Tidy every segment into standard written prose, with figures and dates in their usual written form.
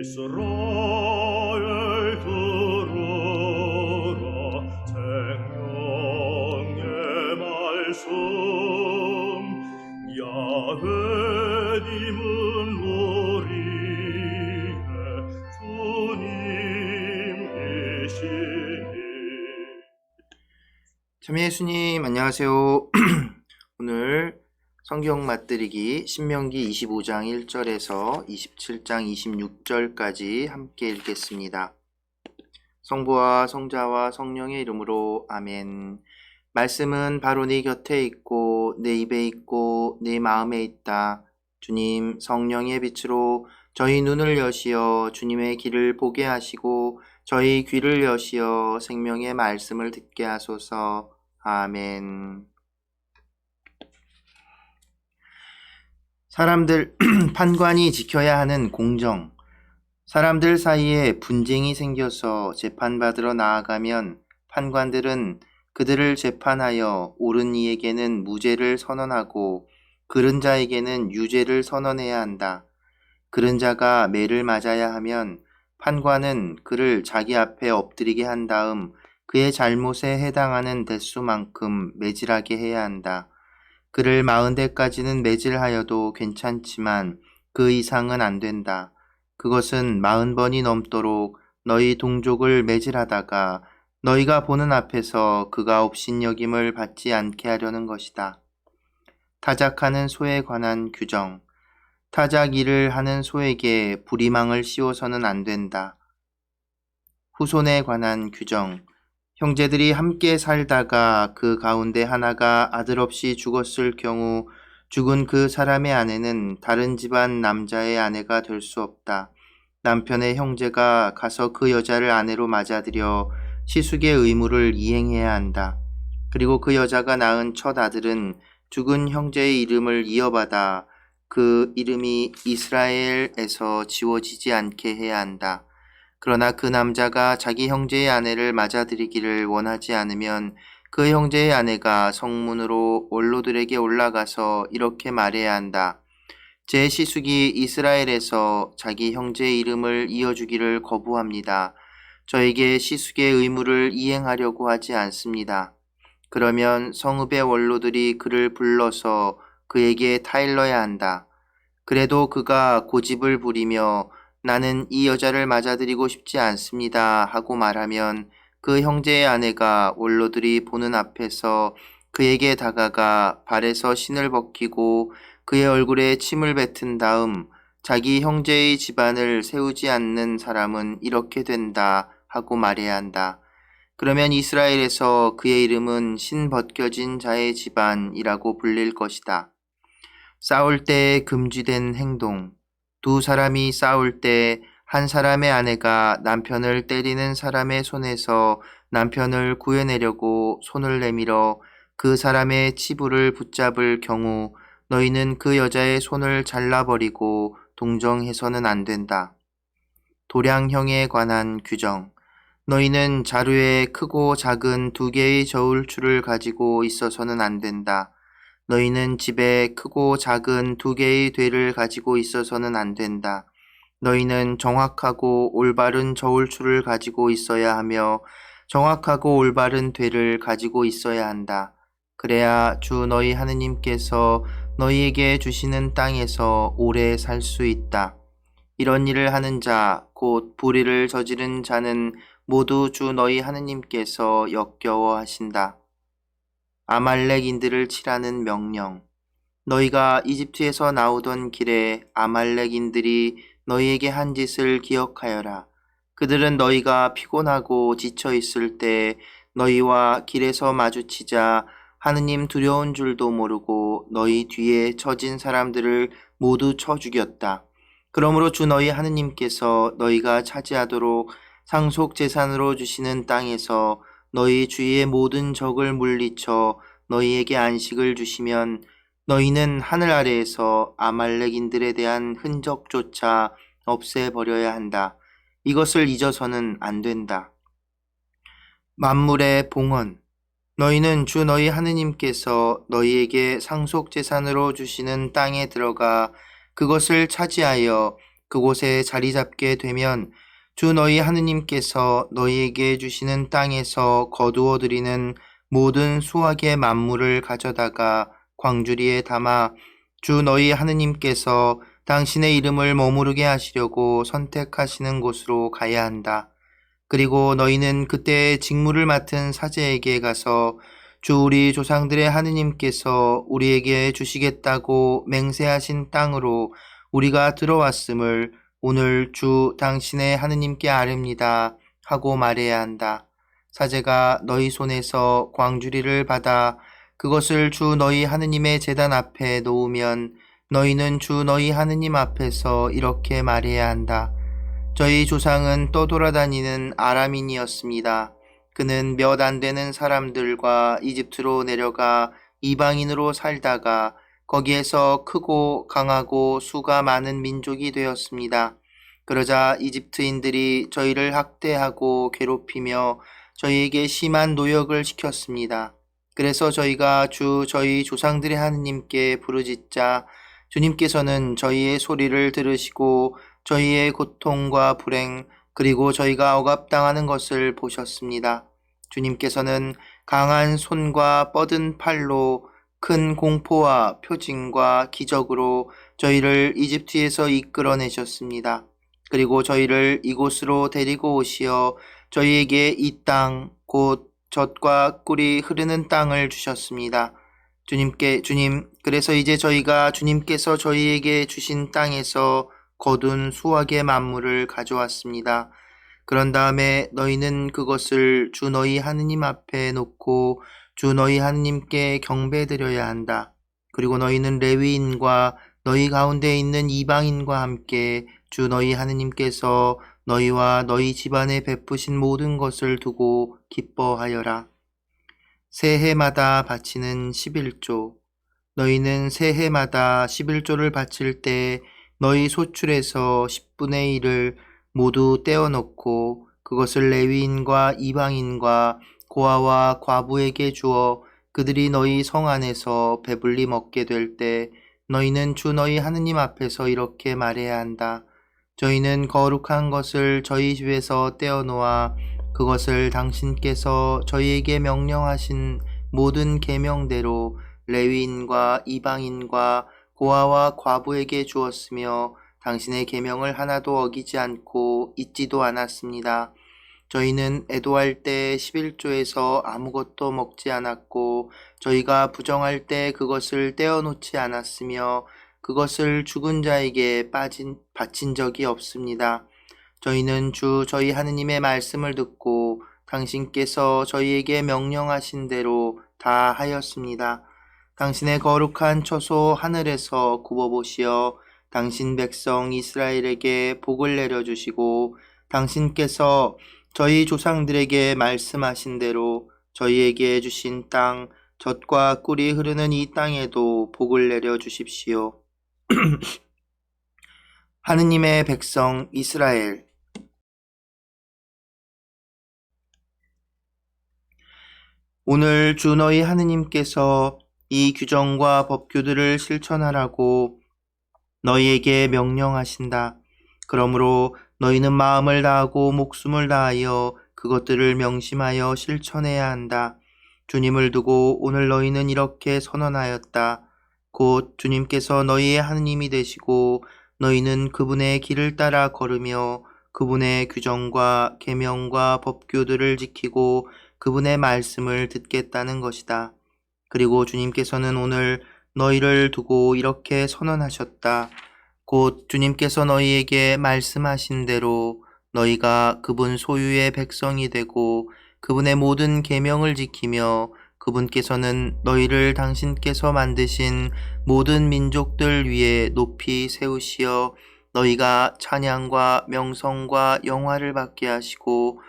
이스라엘 들으라 생명의 말씀 야훼님은 우리의 주님이시니. 참 예수님 안녕하세요. 오늘 성경 맛들이기 신명기 25장 1절에서 27장 26절까지 함께 읽겠습니다. 성부와 성자와 성령의 이름으로 아멘. 말씀은 바로 네 곁에 있고 내 입에 있고 내 마음에 있다. 주님 성령의 빛으로 저희 눈을 여시어 주님의 길을 보게 하시고 저희 귀를 여시어 생명의 말씀을 듣게 하소서. 아멘. 사람들 판관이 지켜야 하는 공정. 사람들 사이에 분쟁이 생겨서 재판받으러 나아가면 판관들은 그들을 재판하여 옳은 이에게는 무죄를 선언하고 그른 자에게는 유죄를 선언해야 한다. 그른 자가 매를 맞아야 하면 판관은 그를 자기 앞에 엎드리게 한 다음 그의 잘못에 해당하는 대수만큼 매질하게 해야 한다. 그를 40대까지는 매질하여도 괜찮지만 그 이상은 안 된다. 그것은 40번이 넘도록 너희 동족을 매질하다가 너희가 보는 앞에서 그가 업신여김을 받지 않게 하려는 것이다. 타작하는 소에 관한 규정. 타작 일을 하는 소에게 부리망을 씌워서는 안 된다. 후손에 관한 규정. 형제들이 함께 살다가 그 가운데 하나가 아들 없이 죽었을 경우 죽은 그 사람의 아내는 다른 집안 남자의 아내가 될 수 없다. 남편의 형제가 가서 그 여자를 아내로 맞아들여 시숙의 의무를 이행해야 한다. 그리고 그 여자가 낳은 첫 아들은 죽은 형제의 이름을 이어받아 그 이름이 이스라엘에서 지워지지 않게 해야 한다. 그러나 그 남자가 자기 형제의 아내를 맞아들이기를 원하지 않으면 그 형제의 아내가 성문으로 원로들에게 올라가서 이렇게 말해야 한다. 제 시숙이 이스라엘에서 자기 형제의 이름을 이어주기를 거부합니다. 저에게 시숙의 의무를 이행하려고 하지 않습니다. 그러면 성읍의 원로들이 그를 불러서 그에게 타일러야 한다. 그래도 그가 고집을 부리며 나는 이 여자를 맞아들이고 싶지 않습니다 하고 말하면 그 형제의 아내가 원로들이 보는 앞에서 그에게 다가가 발에서 신을 벗기고 그의 얼굴에 침을 뱉은 다음 자기 형제의 집안을 세우지 않는 사람은 이렇게 된다 하고 말해야 한다. 그러면 이스라엘에서 그의 이름은 신 벗겨진 자의 집안이라고 불릴 것이다. 싸울 때 금지된 행동. 두 사람이 싸울 때 한 사람의 아내가 남편을 때리는 사람의 손에서 남편을 구해내려고 손을 내밀어 그 사람의 치부를 붙잡을 경우 너희는 그 여자의 손을 잘라버리고 동정해서는 안 된다. 도량형에 관한 규정. 너희는 자루에 크고 작은 2개의 저울추를 가지고 있어서는 안 된다. 너희는 집에 크고 작은 2개의 되를 가지고 있어서는 안 된다. 너희는 정확하고 올바른 저울추를 가지고 있어야 하며 정확하고 올바른 되를 가지고 있어야 한다. 그래야 주 너희 하느님께서 너희에게 주시는 땅에서 오래 살 수 있다. 이런 일을 하는 자, 곧 불의를 저지른 자는 모두 주 너희 하느님께서 역겨워하신다. 아말렉인들을 치라는 명령. 너희가 이집트에서 나오던 길에 아말렉인들이 너희에게 한 짓을 기억하여라. 그들은 너희가 피곤하고 지쳐 있을 때 너희와 길에서 마주치자 하느님 두려운 줄도 모르고 너희 뒤에 처진 사람들을 모두 쳐 죽였다. 그러므로 주 너희 하느님께서 너희가 차지하도록 상속 재산으로 주시는 땅에서 너희 주위의 모든 적을 물리쳐 너희에게 안식을 주시면 너희는 하늘 아래에서 아말렉인들에 대한 흔적조차 없애버려야 한다. 이것을 잊어서는 안 된다. 만물의 봉헌. 너희는 주 너희 하느님께서 너희에게 상속 재산으로 주시는 땅에 들어가 그것을 차지하여 그곳에 자리 잡게 되면 주 너희 하느님께서 너희에게 주시는 땅에서 거두어 드리는 모든 수확의 만물을 가져다가 광주리에 담아 주 너희 하느님께서 당신의 이름을 머무르게 하시려고 선택하시는 곳으로 가야 한다. 그리고 너희는 그때 직무를 맡은 사제에게 가서 주 우리 조상들의 하느님께서 우리에게 주시겠다고 맹세하신 땅으로 우리가 들어왔음을 오늘 주 당신의 하느님께 아릅니다 하고 말해야 한다. 사제가 너희 손에서 광주리를 받아 그것을 주 너희 하느님의 제단 앞에 놓으면 너희는 주 너희 하느님 앞에서 이렇게 말해야 한다. 저희 조상은 떠돌아다니는 아람인이었습니다. 그는 몇 안 되는 사람들과 이집트로 내려가 이방인으로 살다가 거기에서 크고 강하고 수가 많은 민족이 되었습니다. 그러자 이집트인들이 저희를 학대하고 괴롭히며 저희에게 심한 노역을 시켰습니다. 그래서 저희가 저희 조상들의 하느님께 부르짖자 주님께서는 저희의 소리를 들으시고 저희의 고통과 불행 그리고 저희가 억압당하는 것을 보셨습니다. 주님께서는 강한 손과 뻗은 팔로 큰 공포와 표징과 기적으로 저희를 이집트에서 이끌어내셨습니다. 그리고 저희를 이곳으로 데리고 오시어 저희에게 이 땅, 곧 젖과 꿀이 흐르는 땅을 주셨습니다. 그래서 이제 저희가 주님께서 저희에게 주신 땅에서 거둔 수확의 만물을 가져왔습니다. 그런 다음에 너희는 그것을 주 너희 하느님 앞에 놓고 주 너희 하느님께 경배드려야 한다. 그리고 너희는 레위인과 너희 가운데 있는 이방인과 함께 주 너희 하느님께서 너희와 너희 집안에 베푸신 모든 것을 두고 기뻐하여라. 새해마다 바치는 11조. 너희는 새해마다 11조를 바칠 때 너희 소출에서 10분의 1을 모두 떼어놓고 그것을 레위인과 이방인과 고아와 과부에게 주어 그들이 너희 성 안에서 배불리 먹게 될 때 너희는 주 너희 하느님 앞에서 이렇게 말해야 한다. 저희는 거룩한 것을 저희 집에서 떼어놓아 그것을 당신께서 저희에게 명령하신 모든 계명대로 레위인과 이방인과 고아와 과부에게 주었으며 당신의 계명을 하나도 어기지 않고 잊지도 않았습니다. 저희는 애도할 때 11조에서 아무것도 먹지 않았고 저희가 부정할 때 그것을 떼어놓지 않았으며 그것을 죽은 자에게 바친 적이 없습니다. 저희는 저희 하느님의 말씀을 듣고 당신께서 저희에게 명령하신 대로 다 하였습니다. 당신의 거룩한 처소 하늘에서 굽어보시어 당신 백성 이스라엘에게 복을 내려주시고 당신께서 저희 조상들에게 말씀하신 대로 저희에게 주신 땅, 젖과 꿀이 흐르는 이 땅에도 복을 내려주십시오. 하느님의 백성 이스라엘. 오늘 주 너희 하느님께서 이 규정과 법규들을 실천하라고 너희에게 명령하신다. 그러므로 너희는 마음을 다하고 목숨을 다하여 그것들을 명심하여 실천해야 한다. 주님을 두고 오늘 너희는 이렇게 선언하였다. 곧 주님께서 너희의 하느님이 되시고 너희는 그분의 길을 따라 걸으며 그분의 규정과 계명과 법규들을 지키고 그분의 말씀을 듣겠다는 것이다. 그리고 주님께서는 오늘 너희를 두고 이렇게 선언하셨다. 곧 주님께서 너희에게 말씀하신 대로 너희가 그분 소유의 백성이 되고 그분의 모든 계명을 지키며 그분께서는 너희를 당신께서 만드신 모든 민족들 위에 높이 세우시어 너희가 찬양과 명성과 영화를 받게 하시고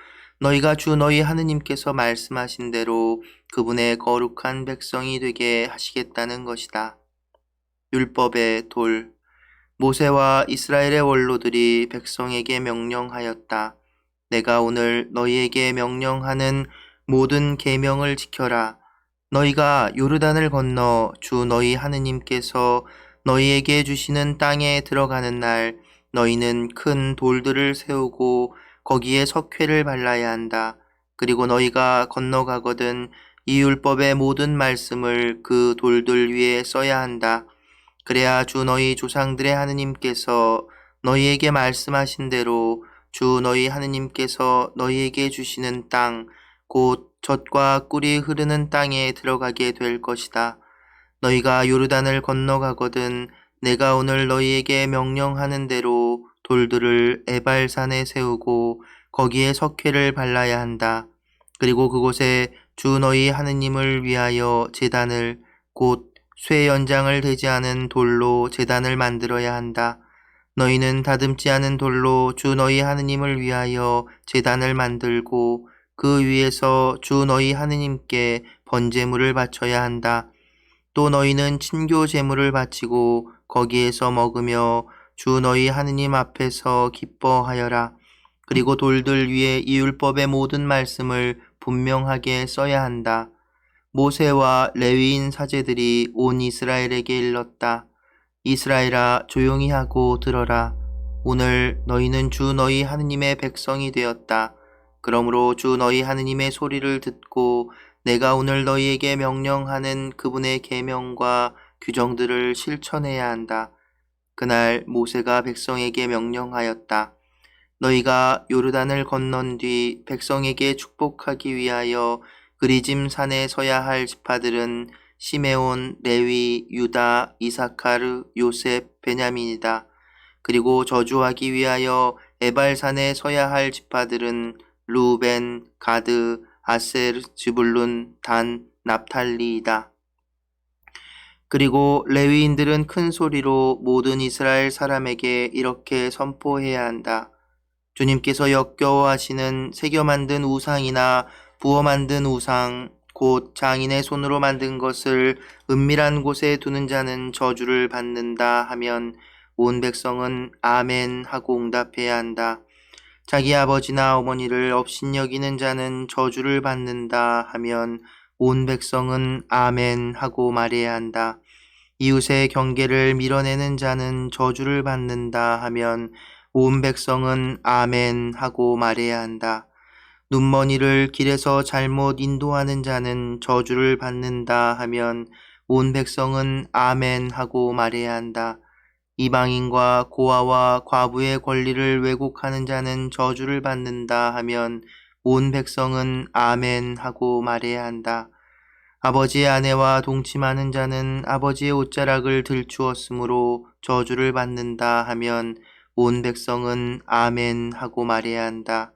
너희가 주 너희 하느님께서 말씀하신 대로 그분의 거룩한 백성이 되게 하시겠다는 것이다. 율법의 돌. 모세와 이스라엘의 원로들이 백성에게 명령하였다. 내가 오늘 너희에게 명령하는 모든 계명을 지켜라. 너희가 요르단을 건너 주 너희 하느님께서 너희에게 주시는 땅에 들어가는 날 너희는 큰 돌들을 세우고 거기에 석회를 발라야 한다. 그리고 너희가 건너가거든 이 율법의 모든 말씀을 그 돌들 위에 써야 한다. 그래야 주 너희 조상들의 하느님께서 너희에게 말씀하신 대로 주 너희 하느님께서 너희에게 주시는 땅, 곧 젖과 꿀이 흐르는 땅에 들어가게 될 것이다. 너희가 요르단을 건너가거든 내가 오늘 너희에게 명령하는 대로 돌들을 에발산에 세우고 거기에 석회를 발라야 한다. 그리고 그곳에 주 너희 하느님을 위하여 제단을 곧 쇠 연장을 대지 않은 돌로 제단을 만들어야 한다. 너희는 다듬지 않은 돌로 주 너희 하느님을 위하여 제단을 만들고 그 위에서 주 너희 하느님께 번제물을 바쳐야 한다. 또 너희는 친교 제물을 바치고 거기에서 먹으며 주 너희 하느님 앞에서 기뻐하여라. 그리고 돌들 위에 이 율법의 모든 말씀을 분명하게 써야 한다. 모세와 레위인 사제들이 온 이스라엘에게 일렀다. 이스라엘아 조용히 하고 들어라. 오늘 너희는 주 너희 하느님의 백성이 되었다. 그러므로 주 너희 하느님의 소리를 듣고 내가 오늘 너희에게 명령하는 그분의 계명과 규정들을 실천해야 한다. 그날 모세가 백성에게 명령하였다. 너희가 요르단을 건넌 뒤 백성에게 축복하기 위하여 그리짐 산에 서야 할 지파들은 시메온, 레위, 유다, 이사카르, 요셉, 베냐민이다. 그리고 저주하기 위하여 에발산에 서야 할 지파들은 루벤, 가드, 아셀, 즈불룬, 단, 납탈리이다. 그리고 레위인들은 큰 소리로 모든 이스라엘 사람에게 이렇게 선포해야 한다. 주님께서 역겨워하시는 새겨 만든 우상이나 부어 만든 우상, 곧 장인의 손으로 만든 것을 은밀한 곳에 두는 자는 저주를 받는다 하면 온 백성은 아멘 하고 응답해야 한다. 자기 아버지나 어머니를 업신여기는 자는 저주를 받는다 하면 온 백성은 아멘 하고 말해야 한다. 이웃의 경계를 밀어내는 자는 저주를 받는다 하면 온 백성은 아멘 하고 말해야 한다. 눈머니를 길에서 잘못 인도하는 자는 저주를 받는다 하면 온 백성은 아멘 하고 말해야 한다. 이방인과 고아와 과부의 권리를 왜곡하는 자는 저주를 받는다 하면 온 백성은 아멘 하고 말해야 한다. 아버지의 아내와 동침하는 자는 아버지의 옷자락을 들추었으므로 저주를 받는다 하면 온 백성은 아멘 하고 말해야 한다.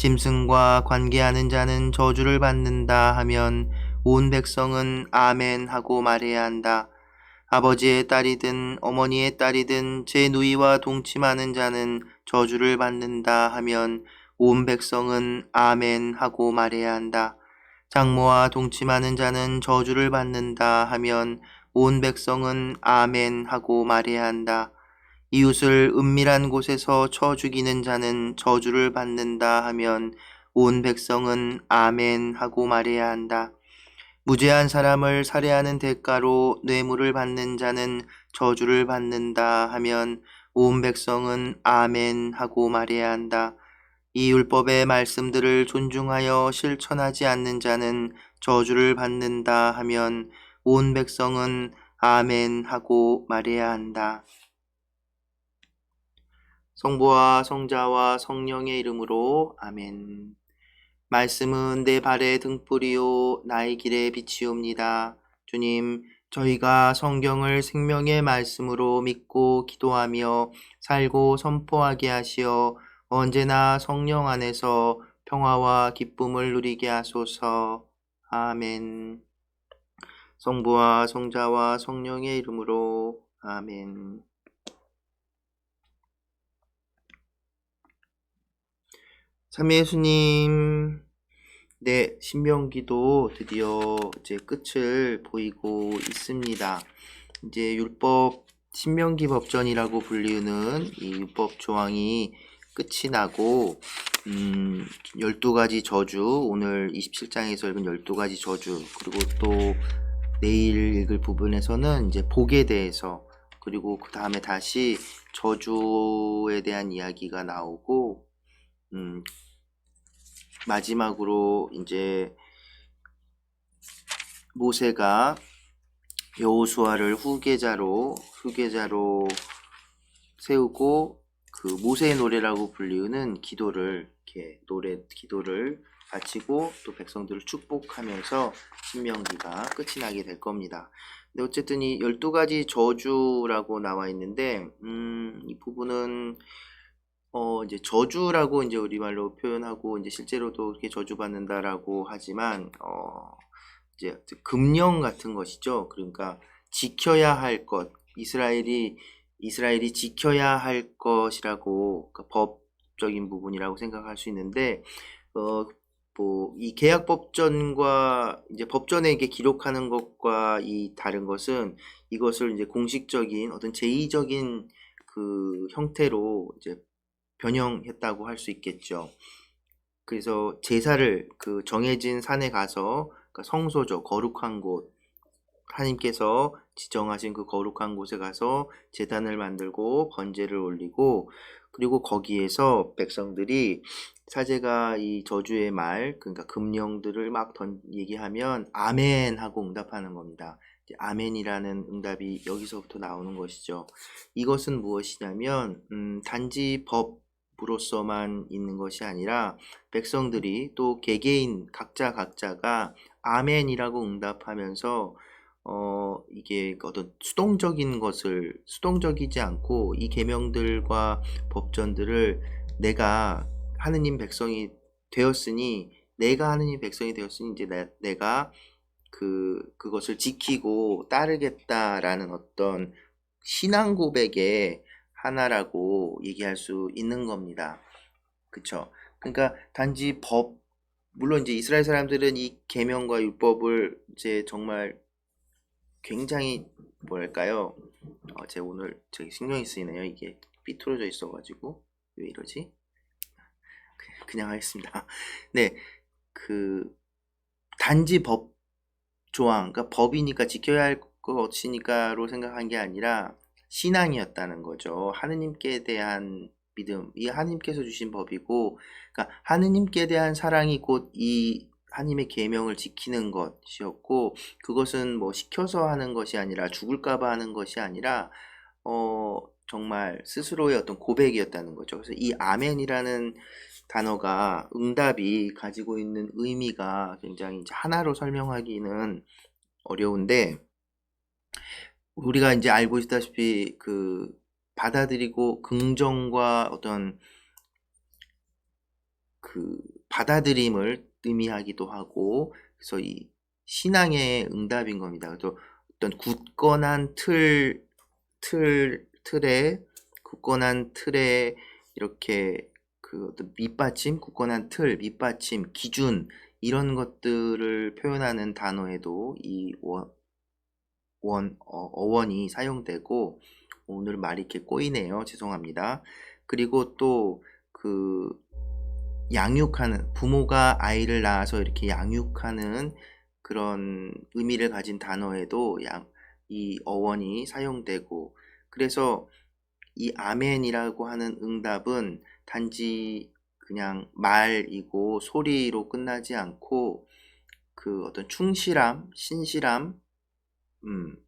짐승과 관계하는 자는 저주를 받는다 하면 온 백성은 아멘 하고 말해야 한다. 아버지의 딸이든 어머니의 딸이든 제 누이와 동침하는 자는 저주를 받는다 하면 온 백성은 아멘 하고 말해야 한다. 장모와 동침하는 자는 저주를 받는다 하면 온 백성은 아멘 하고 말해야 한다. 이웃을 은밀한 곳에서 쳐 죽이는 자는 저주를 받는다 하면 온 백성은 아멘 하고 말해야 한다. 무죄한 사람을 살해하는 대가로 뇌물을 받는 자는 저주를 받는다 하면 온 백성은 아멘 하고 말해야 한다. 이 율법의 말씀들을 존중하여 실천하지 않는 자는 저주를 받는다 하면 온 백성은 아멘 하고 말해야 한다. 성부와 성자와 성령의 이름으로 아멘. 말씀은 내 발의 등불이요 나의 길에 빛이옵니다. 주님, 저희가 성경을 생명의 말씀으로 믿고 기도하며 살고 선포하게 하시어 언제나 성령 안에서 평화와 기쁨을 누리게 하소서. 아멘. 성부와 성자와 성령의 이름으로 아멘. 참예수님, 네, 신명기도 드디어 이제 끝을 보이고 있습니다. 이제 율법 신명기 법전이라고 불리우는 이 율법 조항이 끝이 나고 12가지 저주, 오늘 27장에서 읽은 12가지 저주, 그리고 또 내일 읽을 부분에서는 이제 복에 대해서 그리고 그 다음에 다시 저주에 대한 이야기가 나오고, 마지막으로 이제 모세가 여호수아를 후계자로 세우고 그 모세의 노래라고 불리우는 기도를 기도를 바치고 또 백성들을 축복하면서 신명기가 끝이 나게 될 겁니다. 근데 어쨌든 이 12가지 저주라고 나와 있는데 이 부분은 이제 저주라고 이제 우리말로 표현하고 이제 실제로도 그렇게 저주받는다라고 하지만 이제 금령 같은 것이죠. 그러니까 지켜야 할 것, 이스라엘이 지켜야 할 것이라고, 그러니까 법적인 부분이라고 생각할 수 있는데, 뭐 이 계약법전과 이제 법전에 이게 기록하는 것과 이 다른 것은 이것을 이제 공식적인 어떤 제의적인 그 형태로 이제 변형했다고 할 수 있겠죠. 그래서 제사를 그 정해진 산에 가서, 그러니까 성소죠, 거룩한 곳, 하나님께서 지정하신 그 거룩한 곳에 가서 제단을 만들고 번제를 올리고, 그리고 거기에서 백성들이 사제가 이 저주의 말, 그러니까 금령들을 막 얘기하면 아멘 하고 응답하는 겁니다. 아멘이라는 응답이 여기서부터 나오는 것이죠. 이것은 무엇이냐면 단지 법으로서만 있는 것이 아니라 백성들이 또 개개인 각자가 아멘이라고 응답하면서 이게 어떤 수동적이지 않고 이 계명들과 법전들을 내가 하느님 백성이 되었으니 이제 내가 그것을 지키고 따르겠다라는 어떤 신앙 고백의 하나라고 얘기할 수 있는 겁니다. 그쵸? 그러니까 단지 물론 이제 이스라엘 사람들은 이 계명과 율법을 이제 정말 굉장히 뭐랄까요? 제가 오늘 저기 신경이 쓰이네요. 이게 삐뚤어져 있어가지고 왜 이러지? 그냥 하겠습니다. 네, 단지 법 조항, 그러니까 법이니까 지켜야 할 것이니까로 생각한 게 아니라 신앙이었다는 거죠. 하느님께 대한 믿음, 이 하느님께서 주신 법이고, 그러니까 하느님께 대한 사랑이 곧 이 하나님의 계명을 지키는 것이었고, 그것은 뭐 시켜서 하는 것이 아니라 죽을까봐 하는 것이 아니라 정말 스스로의 어떤 고백이었다는 거죠. 그래서 이 아멘이라는 단어가 응답이 가지고 있는 의미가 굉장히 이제 하나로 설명하기는 어려운데, 우리가 이제 알고 있다시피 받아들이고 긍정과 어떤 받아들임을 의미하기도 하고, 그래서 이 신앙의 응답인 겁니다. 또 어떤 굳건한 틀에 이렇게 어떤 굳건한 틀, 밑받침, 기준, 이런 것들을 표현하는 단어에도 이 어원이 사용되고, 오늘 말이 이렇게 꼬이네요. 죄송합니다. 그리고 또 양육하는, 부모가 아이를 낳아서 이렇게 양육하는 그런 의미를 가진 단어에도 이 어원이 사용되고, 그래서 이 아멘이라고 하는 응답은 단지 그냥 말이고 소리로 끝나지 않고 어떤 충실함, 신실함,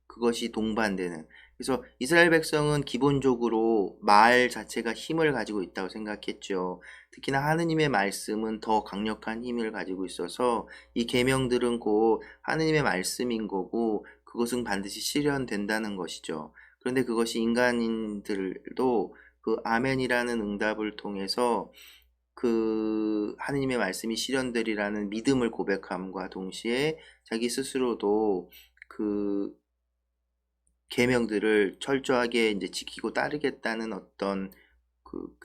그것이 동반되는. 그래서 이스라엘 백성은 기본적으로 말 자체가 힘을 가지고 있다고 생각했죠. 특히나 하느님의 말씀은 더 강력한 힘을 가지고 있어서 이 계명들은 곧 하느님의 말씀인 거고 그것은 반드시 실현된다는 것이죠. 그런데 그것이 인간인들도 그 아멘이라는 응답을 통해서 하느님의 말씀이 실현되리라는 믿음을 고백함과 동시에 자기 스스로도 계명들을 철저하게 이제 지키고 따르겠다는 어떤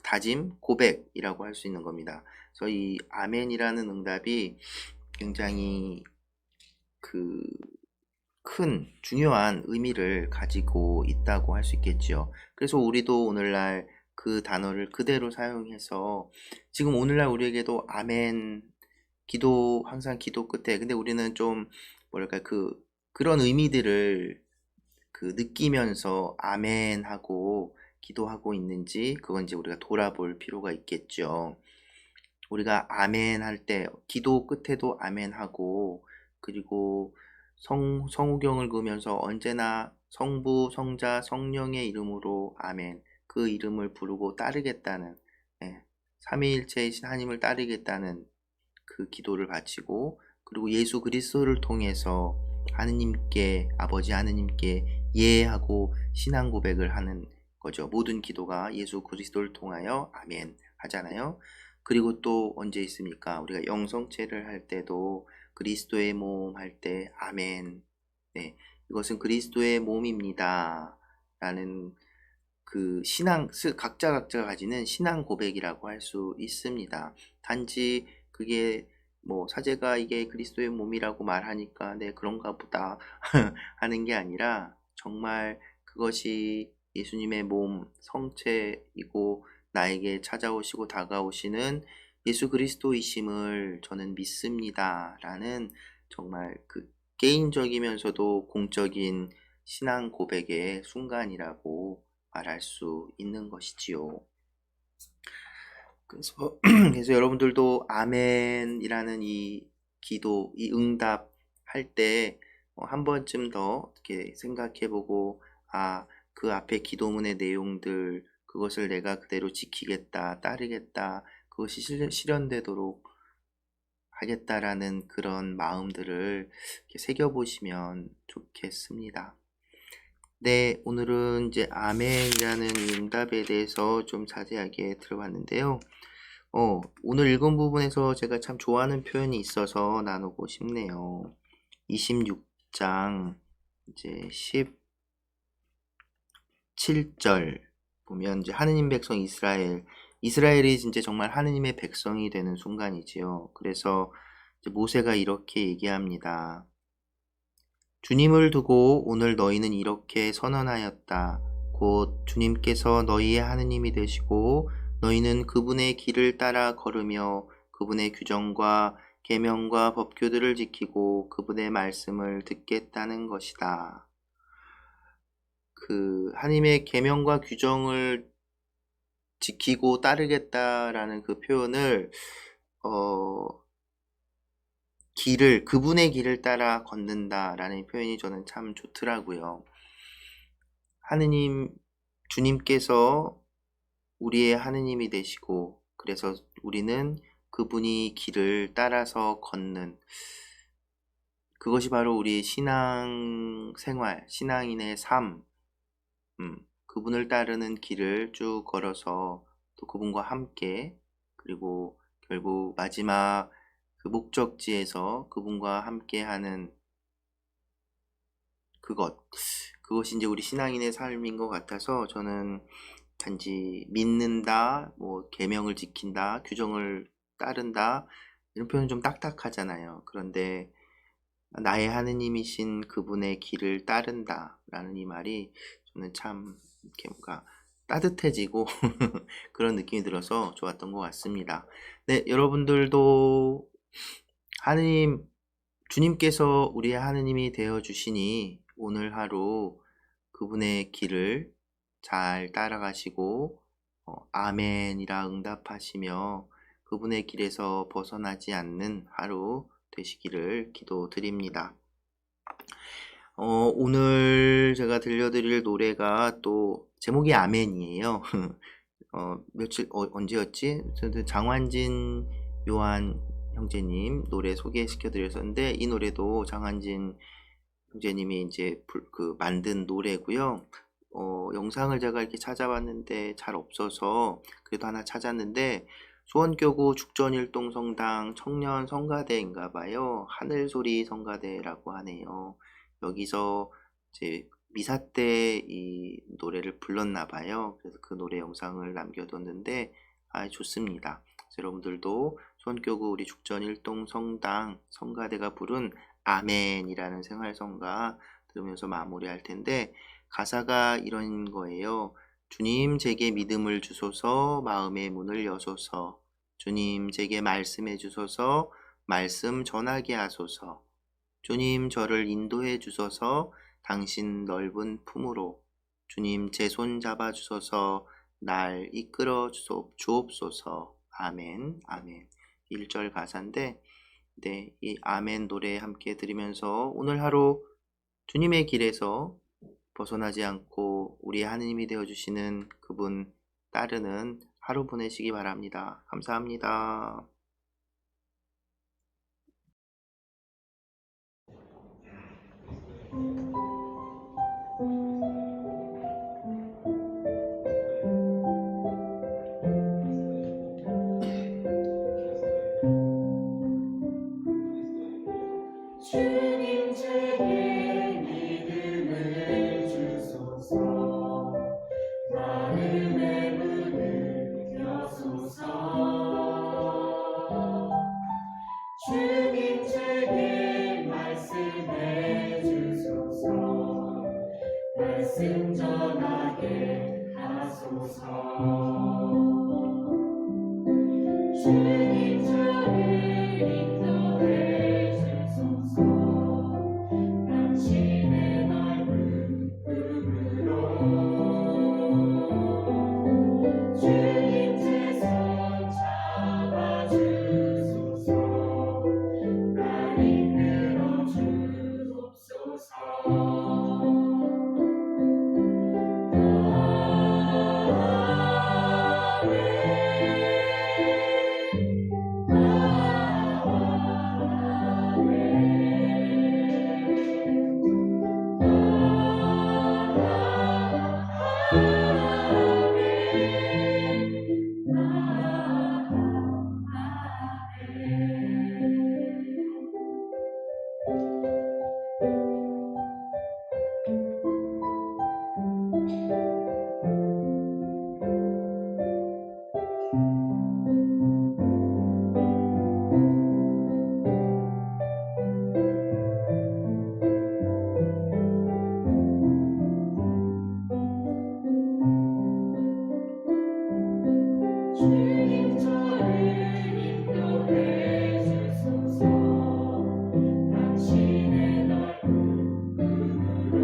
다짐, 고백이라고 할 수 있는 겁니다. 그래서 이 아멘이라는 응답이 굉장히 큰 중요한 의미를 가지고 있다고 할 수 있겠죠. 그래서 우리도 오늘날 그 단어를 그대로 사용해서 지금 오늘날 우리에게도 아멘 항상 기도 끝에, 근데 우리는 좀 뭐랄까 그런 의미들을 느끼면서 아멘 하고 기도하고 있는지 그건 이제 우리가 돌아볼 필요가 있겠죠. 우리가 아멘 할 때 기도 끝에도 아멘 하고, 그리고 성우경을 그으면서 언제나 성부, 성자, 성령의 이름으로 아멘, 그 이름을 부르고 따르겠다는, 삼위일체이신 하나님을 따르겠다는 그 기도를 바치고, 그리고 예수 그리스도를 통해서 하느님께, 아버지 하느님께 예하고 신앙 고백을 하는 거죠. 모든 기도가 예수 그리스도를 통하여 아멘 하잖아요. 그리고 또 언제 있습니까? 우리가 영성체를 할 때도 그리스도의 몸 할 때 아멘. 네, 이것은 그리스도의 몸입니다 라는 그 각자가 가지는 신앙 고백이라고 할 수 있습니다. 단지 그게 뭐 사제가 이게 그리스도의 몸이라고 말하니까 네 그런가 보다 하는 게 아니라, 정말 그것이 예수님의 몸 성체이고 나에게 찾아오시고 다가오시는 예수 그리스도이심을 저는 믿습니다 라는, 정말 그 개인적이면서도 공적인 신앙 고백의 순간이라고 말할 수 있는 것이지요. 그래서, 그래서 여러분들도 아멘이라는 이 기도, 이 응답 할 때 한 번쯤 더 이렇게 생각해보고, 그 앞에 기도문의 내용들, 그것을 내가 그대로 지키겠다, 따르겠다, 그것이 실현되도록 하겠다라는 그런 마음들을 이렇게 새겨보시면 좋겠습니다. 네, 오늘은 이제 아멘이라는 이 응답에 대해서 좀 자세하게 들어봤는데요. 오늘 읽은 부분에서 제가 참 좋아하는 표현이 있어서 나누고 싶네요. 26장 이제 17절 보면 이제 하느님 백성 이스라엘이 진짜 정말 하느님의 백성이 되는 순간이지요. 그래서 이제 모세가 이렇게 얘기합니다. 주님을 두고 오늘 너희는 이렇게 선언하였다. 곧 주님께서 너희의 하느님이 되시고 너희는 그분의 길을 따라 걸으며 그분의 규정과 계명과 법규들을 지키고 그분의 말씀을 듣겠다는 것이다. 그 하나님의 계명과 규정을 지키고 따르겠다라는 그 표현을 그분의 길을 따라 걷는다라는 표현이 저는 참 좋더라고요. 주님께서 우리의 하느님이 되시고, 그래서 우리는 그분이 길을 따라서 걷는, 그것이 바로 우리 신앙생활, 신앙인의 삶, 그분을 따르는 길을 쭉 걸어서 또 그분과 함께, 그리고 결국 마지막 그 목적지에서 그분과 함께하는 그것이 이제 우리 신앙인의 삶인 것 같아서, 저는 단지 믿는다, 계명을 지킨다, 규정을 따른다, 이런 표현은 좀 딱딱하잖아요. 그런데 나의 하느님이신 그분의 길을 따른다 라는 이 말이 저는 참 이렇게 뭔가 따뜻해지고 그런 느낌이 들어서 좋았던 것 같습니다. 네, 여러분들도 주님께서 우리의 하느님이 되어주시니 오늘 하루 그분의 길을 잘 따라가시고 아멘이라 응답하시며 그분의 길에서 벗어나지 않는 하루 되시기를 기도드립니다. 오늘 제가 들려드릴 노래가 또 제목이 아멘이에요. 언제였지? 장환진 요한 형제님 노래 소개시켜 드렸었는데, 이 노래도 장환진 형제님이 이제 만든 노래고요. 영상을 제가 이렇게 찾아봤는데 잘 없어서 그래도 하나 찾았는데, 수원교구 죽전일동성당 청년 성가대인가 봐요. 하늘소리 성가대라고 하네요. 여기서 이제 미사 때 이 노래를 불렀나 봐요. 그래서 그 노래 영상을 남겨뒀는데 좋습니다. 여러분들도 수원교구 우리 죽전일동성당 성가대가 부른 아멘이라는 생활성가 들으면서 마무리할 텐데, 가사가 이런 거예요. 주님 제게 믿음을 주소서, 마음의 문을 여소서. 주님 제게 말씀해 주소서, 말씀 전하게 하소서. 주님 저를 인도해 주소서, 당신 넓은 품으로. 주님 제 손 잡아 주소서. 날 이끌어 주옵소서. 아멘. 아멘. 1절 가사인데 네, 이 아멘 노래 함께 들으면서 오늘 하루 주님의 길에서 벗어나지 않고 우리 하느님이 되어주시는 그분 따르는 하루 보내시기 바랍니다. 감사합니다. 주님 제게 믿음을 주소서. 마음의 문을 여소서. 주님 제게 말씀해 주소서. 말씀 전하게 하소서. 주님 저를 인도해 주소서. 당신의 넓은 품으로. 주님 제 손 잡아 주소서. 날 이끌어 주옵소서. 주님 저를 인도해 주소서. 당신의 넓은 품으로.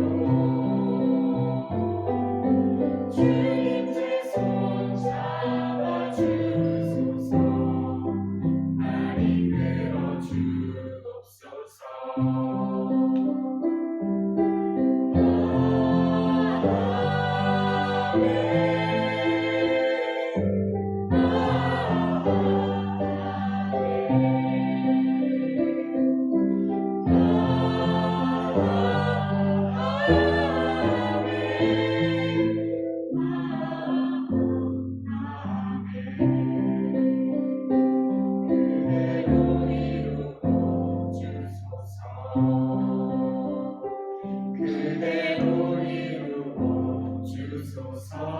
주님 제 손 잡아 주소서. 날 이끌어 주소서. 그대로 이루어 주소서.